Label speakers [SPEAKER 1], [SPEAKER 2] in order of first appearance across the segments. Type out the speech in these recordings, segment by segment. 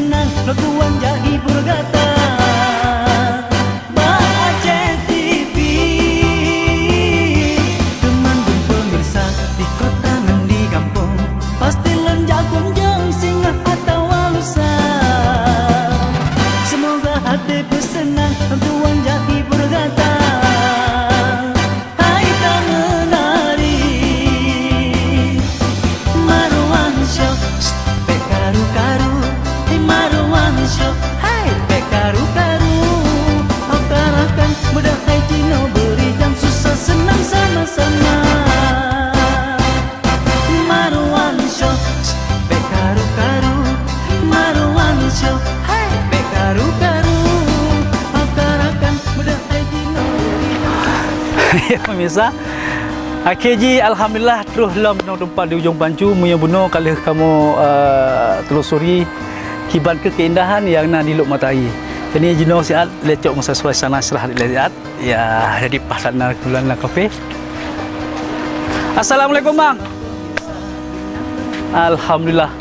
[SPEAKER 1] bersenang lakuan jahi bergata Aceh TV. Teman dan pemirsa di kota dan di kampung pasti lenjak kunjung singgah atau walusa. Semoga hati bersenang lakuan jahi bergata Hai tak menari Marwan Show Pekaru-karu Marwan Show Hai pekaru-karu Akan mudah hai Cino beri dan susah senang sama-sama Marwan Show Pekaru-karu Marwan Show Hai pekaru-karu Akan mudah hai Cino beri dan
[SPEAKER 2] Ya pemirsa, KJ alhamdulillah terus lam tempat di ujung Pancu punya bunuh kalau kamu telusuri kibat ke keindahan yang nak di Luk Matai. Jadi jino siat lecok masa suasana serah di lihat. Ya jadi pasana bulan kafe. Assalamualaikum bang. Alhamdulillah.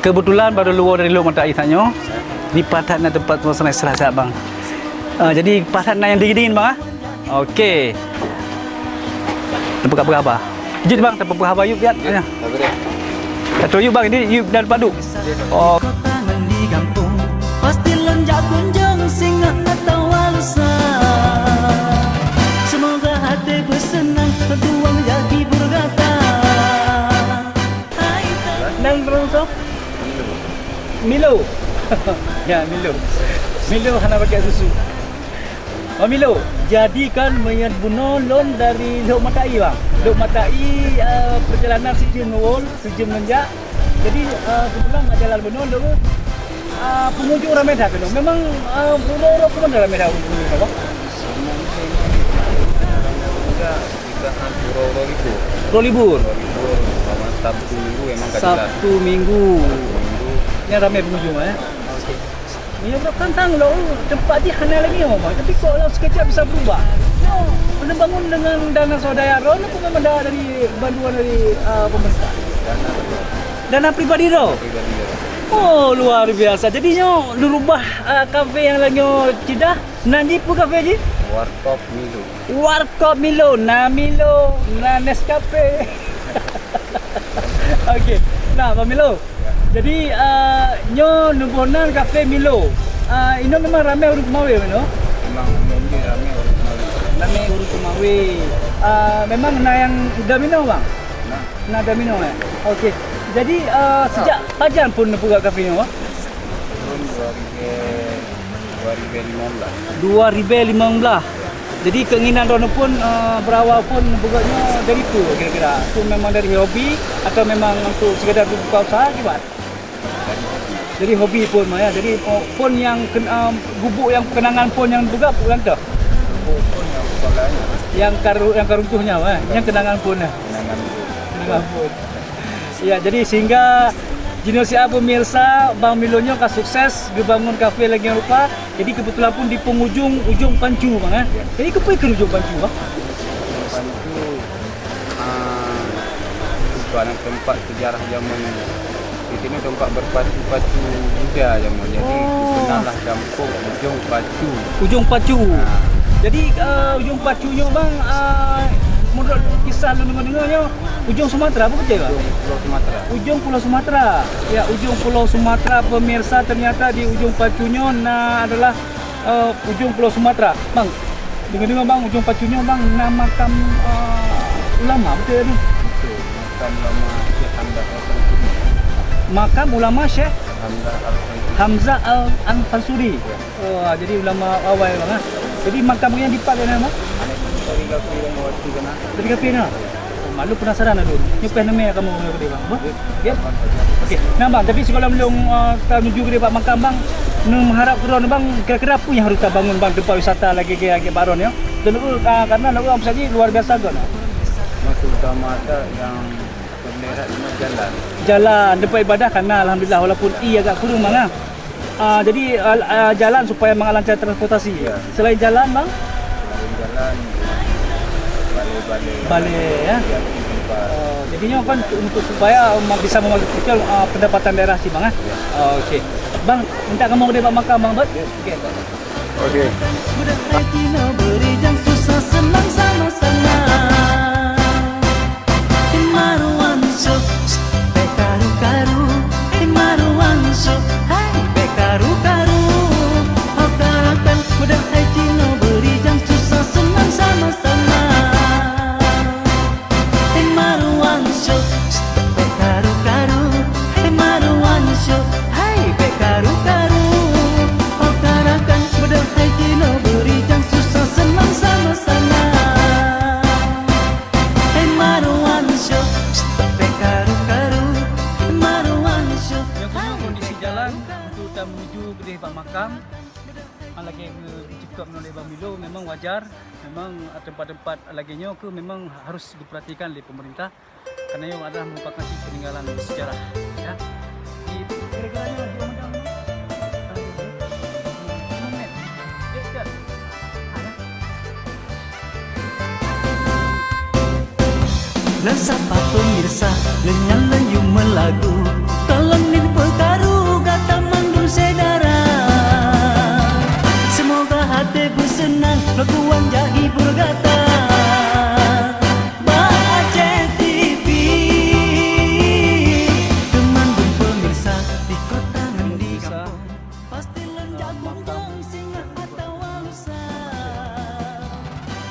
[SPEAKER 2] Kebetulan baru luar dari Luk Matai tanya. Di pasana tempat suasana serah siat bang. Jadi pasana yang dingin bang. Okey. Tempat apa? Jid bang, tempat apa yuk lihat. Ya. Atau yuk bang, ini yuk dan padu. Oh.
[SPEAKER 1] kota dan di kampung pasti lenjak kunjung singgah atau walusa. Semoga hati bersenang tertuang jadi bergata Hai tak
[SPEAKER 2] Nang terusok. Milo. Ya, Milo. Milo hana pakai susu. Oh Milo, jadi kan mayat bunuh lon dari Luk Matai bang. Luk Matai perjalanan sejam nol, sejam menjak. Jadi kebetulan mak jalan bunuh lalu pengunjung ramai dah kan. Memang bunuh lo pun ramai dah pengunjung bang. Pro libur.
[SPEAKER 3] Sabtu Minggu emang keadilan.
[SPEAKER 2] Sabtu Minggu. Yang ramai pengunjung ya. Ya tantang lo tempat di hana lagi bang. Tapi kalau sekejap bisa berubah. No, anda bangun dengan dana swadaya ron atau memang dari bantuan dari pemerintah? Dana pribadi lo. Oh luar biasa. Jadinya dirubah kafe yang lagi cidah. Nanti pun kafe je.
[SPEAKER 3] Warkop Milo.
[SPEAKER 2] Warkop Milo, na Milo, na Nescafe. Okey. Nah, Pak Milo. Jadi nyo nubonan kafe Milo. Ini memang ramai urut mawe no?
[SPEAKER 3] Memang umumnya ramai orang Milo.
[SPEAKER 2] Ramai urut mawe. Memang na yang Damino bang.
[SPEAKER 3] Nah,
[SPEAKER 2] Na Damino ya. Okey. Jadi sejak kapan pun buka kafe ni bang?
[SPEAKER 3] tahun 2015.
[SPEAKER 2] 2015. Jadi keinginan Rono pun berawal pun bukanya dari itu kira-kira. Itu memang dari hobi atau memang untuk sekadar buka usaha gimana? Jadi hobi pun ya. Jadi pun yang gubuk yang kenangan pun yang buka bukan tu.
[SPEAKER 3] Pun yang sekolahnya.
[SPEAKER 2] Yang karuntuhnya yang kenangan pun. Kenangan pun. Ya, jadi sehingga Jinosia pemirsa Bang Milonyo kan sukses dibangun kafe lagi yang rupa. Jadi kebetulan pun di penghujung Pancu bang Jadi kepai ke ujung Pancu bang?
[SPEAKER 3] Pancu bukan tempat sejarah zaman di sini tempat berpacu-pacu muda zaman. Jadi kenallah kampung Ujung Pacu.
[SPEAKER 2] Ujung Pacu. Jadi ujung Pacunya bang menurut kisah lu dengar-dengarnya ujung Sumatera apa betul bang?
[SPEAKER 3] Pulau Sumatera.
[SPEAKER 2] Ujung Pulau Sumatera. Ya, ujung Pulau Sumatera pemirsa ternyata di ujung Pacunya adalah ujung Pulau Sumatera. Bang, dengar-dengar bang ujung Pacunya bang nama makam ulama betul tu?
[SPEAKER 3] Betul. Makam ulama Syekh Hamzah Al-Fansuri.
[SPEAKER 2] Makam ulama Syekh Hamzah Al-Fansuri. Oh, jadi ulama awal bang. Jadi makamnya di Pak mana bang?
[SPEAKER 3] Dari kafe yang waktu kena.
[SPEAKER 2] Dari kafe na. Malu penasaran dulu. Nyupai nama kamu ke bang. Ya. Okey. Nah bang, tapi sebelum belum menuju ke Pak makam bang, mengharap keron bang kira-kira apa yang harus kita bangun bang tempat wisata lagi ke Baron ya. Dulu karena lagu apa saja luar biasa kan.
[SPEAKER 3] Masuk utama ada yang bendera ini jalan.
[SPEAKER 2] Jalan tempat ibadah karena alhamdulillah walaupun agak kurang bang. Jadi jalan supaya mengalancar transportasi.
[SPEAKER 3] Ya.
[SPEAKER 2] Selain jalan bang,
[SPEAKER 3] Jalan
[SPEAKER 2] balai ya. Jadinya kan untuk supaya bisa memakai pendapatan daerah sih bang. Okey. Bang, minta kamu dia Pak Makam Bang Bet.
[SPEAKER 3] Okey.
[SPEAKER 1] Budak haji no beri jang susah senang sama-sama. Maruan so, bekaru-karu. Maruan so, hai bekaru-karu. Hokarakan budak haji no beri jang susah senang sama-sama. Maruan so, bekaru-karu. Maruan so, hai bekaru-karu. Hokarakan budak haji no beri jang susah senang sama-sama. Maruan so, bekaru-karu. Maruan so,
[SPEAKER 2] Yang kedua kondisi jalan untuk kita menuju ke Pak Makam. Lagi diciptakan oleh Bang Milo memang wajar. Memang tempat-tempat laginya ke memang harus diperhatikan oleh pemerintah karena yang adalah merupakan peninggalan sejarah. Ya. Di kira-kiranya di undang
[SPEAKER 1] dan sapa pemirsa lenyal lenyu melagu tolong nin pekaru kata mandul sedara. Semoga hati bersenang lo tuan jahi bergata. Aceh TV teman dan pemirsa di kota dan di kampung pasti lenjak kunjung singa atau walsa.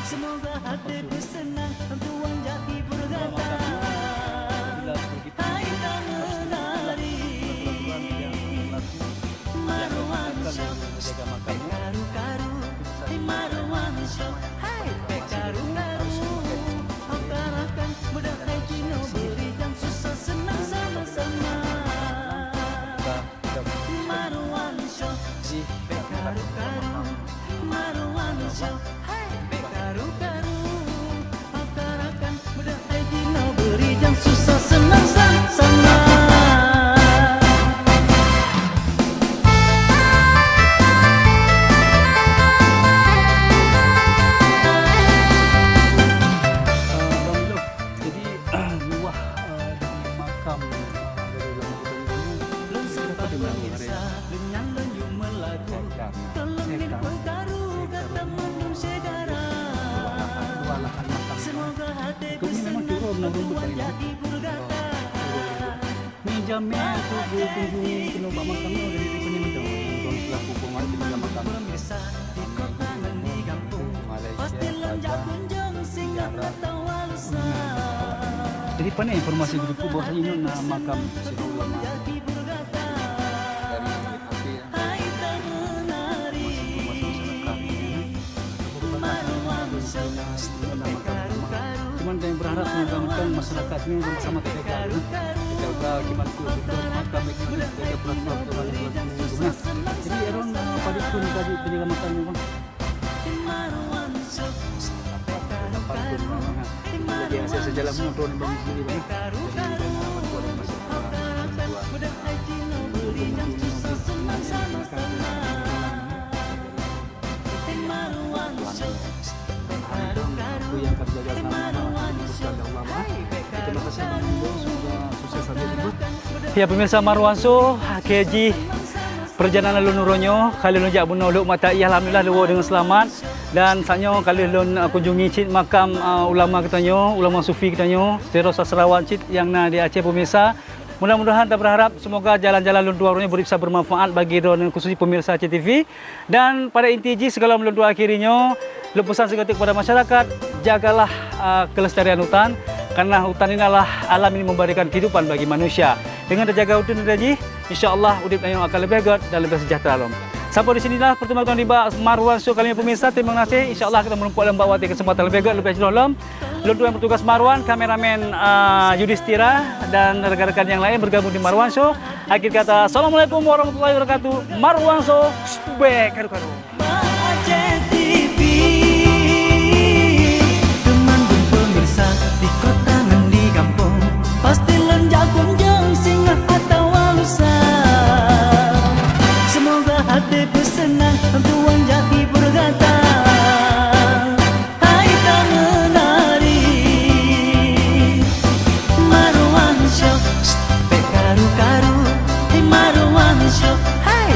[SPEAKER 1] Semoga hati bersenang lo tuan jahi bergata. Hai tak menari Maruan Show bekaru-karu. Maruan Show, hai bekaru-karu. Hokarakan budak haji no beri jang susah senang sama-sama. Maruan Show, bekaru-karu. Maruan Show, hai bekaru-karu. Hokarakan budak haji no beri jang susah senang sama-sama.
[SPEAKER 2] Jamnya itu kunjungi ke Pak Makam itu dari Penin itu.
[SPEAKER 3] Untuk selaku pengawas peninggalan makam
[SPEAKER 1] Pemirsa di kota dan di kampung pasti lenjak kunjung singa atau walsa.
[SPEAKER 2] Jadi mana informasi grup bahwa ini nama makam Syekh Ulama.
[SPEAKER 3] dari api
[SPEAKER 1] Hai tak menari Maruan Show, bekaru-karu.
[SPEAKER 2] Cuman yang berharap semoga masyarakat ini sama-sama terjaga. Terjaga gimana tu betul makam itu terjaga peraturan guna. Jadi orang pada pun tadi penjaga makam ni pun.
[SPEAKER 1] Maruan Show, bekaru-karu.
[SPEAKER 2] Jadi hasil sejalan motor dan bangun sendiri.
[SPEAKER 1] Bekaru-karu. Budak haji no beri jang susah senang sama-sama. Maruan Show, bekaru-karu.
[SPEAKER 2] Yang terjaga sama ulama. Terima kasih Bang sudah sukses sampai tiba. Ya pemirsa Maruan Show, KJ perjalanan lun nuronyo kali lun jak bunuh luk mata alhamdulillah luar dengan selamat dan saatnya kali lun kunjungi cit makam ulama katanya, ulama sufi katanya, Teros Sarawak cit yang na di Aceh pemirsa. Mudah-mudahan kita berharap semoga jalan-jalan lun duarnya bisa bermanfaat bagi don khususnya pemirsa Aceh TV. Dan pada intinya segala lun dua akhirnya lepusan seketik kepada masyarakat, jagalah kelestarian hutan karena hutan ini adalah alam ini memberikan kehidupan bagi manusia. Dengan terjaga hutan tadi, insya-Allah udip yang akan lebih baik dan lebih sejahtera. Sampai di sinilah pertemuan di Maruan Show kali ini pemirsa. Terima kasih. Insya-Allah kita menumpuk dalam bawah kesempatan lebih baik lebih jelas. Lun yang bertugas Maruan, kameramen Yudhistira dan rekan-rekan yang lain bergabung di Maruan Show. Akhir kata, Assalamualaikum warahmatullahi wabarakatuh. Maruan Show, karu-karu.
[SPEAKER 1] Aceh TV teman dan pemirsa di kota dan di kampung pasti lenjak kunjung singa atau walsa. Semoga hati bersenang tuan jadi bergata. Hai tak menari Maruan Show, bekaru-karu. Maruan Show, hai